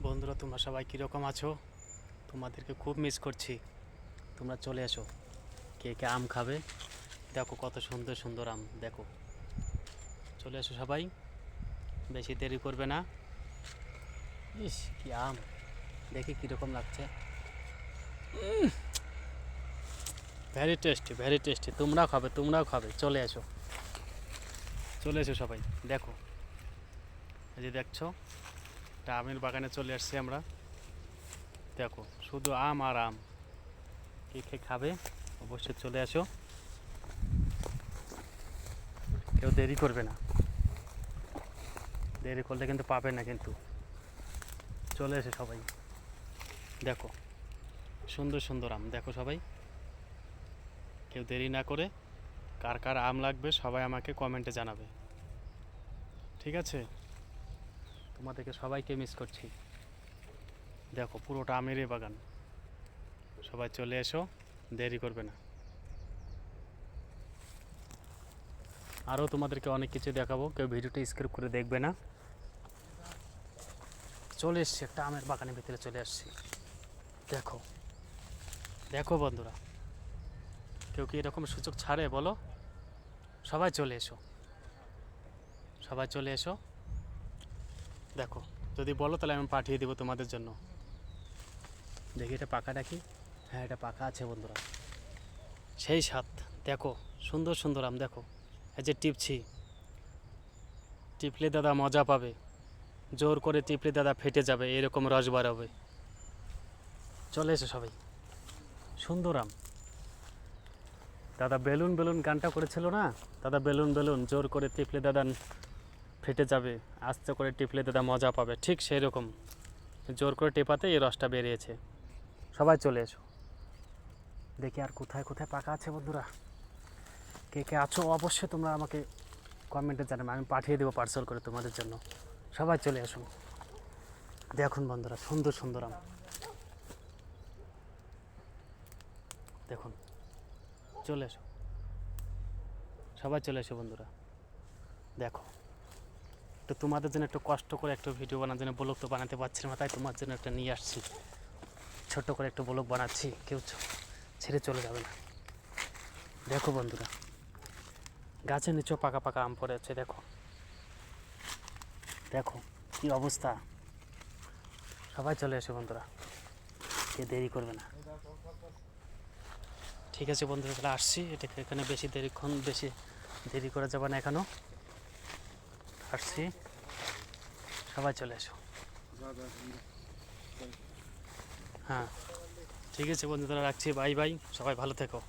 বন্ধুরা তোমরা সবাই কীরকম আছো? তোমাদেরকে খুব মিস করছি। তোমরা চলে এসো, কে কে আম খাবে। দেখো কত সুন্দর সুন্দর আম, দেখো। চলে এসো সবাই, বেশি দেরি করবে না। ইস কি আম, দেখি কীরকম লাগছে। Very tasty, very tasty. তোমরাও খাবে, তোমরাও খাবে। চলে এসো, চলে এসো সবাই। দেখো, এই যে দেখছো, একটা আমের বাগানে চলে আসছি আমরা। দেখো শুধু আম আর আম। কে কে খাবে অবশ্যই চলে আসো, কেউ দেরি করবে না। দেরি করলে কিন্তু পাবে না কিন্তু। চলে এসে সবাই, দেখো সুন্দর সুন্দর আম। দেখো সবাই, কেউ দেরি না করে কার কার আম লাগবে সবাই আমাকে কমেন্টে জানাবে, ঠিক আছে? তোমাদেরকে সবাইকে মিস করছি। দেখো পুরোটা আমেরই বাগান। সবাই চলে এসো, দেরি করবে না। আরও তোমাদেরকে অনেক কিছু দেখাবো, কেউ ভিডিওটা স্কিপ করে দেখবে না। চলে এসছি একটা আমের বাগানের ভিতরে, চলে আসছি। দেখো দেখো বন্ধুরা, কেউ কি এরকম সুযোগ ছাড়ে বলো? সবাই চলে এসো, সবাই চলে এসো। দেখো, যদি বলো তাহলে আমি পাঠিয়ে দেবো তোমাদের জন্য। দেখি এটা পাকা নাকি। হ্যাঁ এটা পাকা আছে বন্ধুরা, সেই স্বাদ। দেখো সুন্দর সুন্দর আম, দেখো। এই যে টিপছি, টিপলে দাদা মজা পাবে। জোর করে টিপলে দাদা ফেটে যাবে, এরকম রস বার হবে। চলে এসো সবাই, সুন্দর আম। দাদা বেলুন বেলুন গানটা করেছিল না, দাদা বেলুন বেলুন জোর করে টিপলে দাদা ফেটে যাবে, আস্তে করে টিপলে দাদা মজা পাবে, ঠিক সেই রকম জোর করে টেপাতে এই রসটা বেরিয়েছে। সবাই চলে এসো। দেখি আর কোথায় কোথায় পাকা আছে বন্ধুরা। কে কে আছো অবশ্যই তোমরা আমাকে কমেন্টে জানাবে, আমি পাঠিয়ে দেবো পার্সেল করে তোমাদের জন্য। সবাই চলে আসুন, দেখুন বন্ধুরা সুন্দর সুন্দর আম। দেখুন, চলে এসো, সবাই চলে এসো বন্ধুরা। দেখো, তো তোমাদের জন্য একটু কষ্ট করে একটা ভিডিও বানানোর জন্য, ব্লগ তো বানাতে পারছি না, তাই তোমার জন্য একটা নিয়ে আসছি। ছোট্ট করে একটু ব্লগ বানাচ্ছি, কেউ ছেড়ে চলে যাবে না। দেখো বন্ধুরা, গাছের নিচেও পাকা পাকা আম পড়ে আছে। দেখো দেখো কি অবস্থা। সবাই চলে এসো বন্ধুরা, কে দেরি করবে না। ঠিক আছে বন্ধুরা, তাহলে আসছি। এটাকে এখানে বেশি দেরি করা যাবে না এখনও। আসছি, সবাই চলে এসো। হ্যাঁ ঠিক আছে বন্ধুরা, রাখছি। বাই বাই, সবাই ভালো থেকো।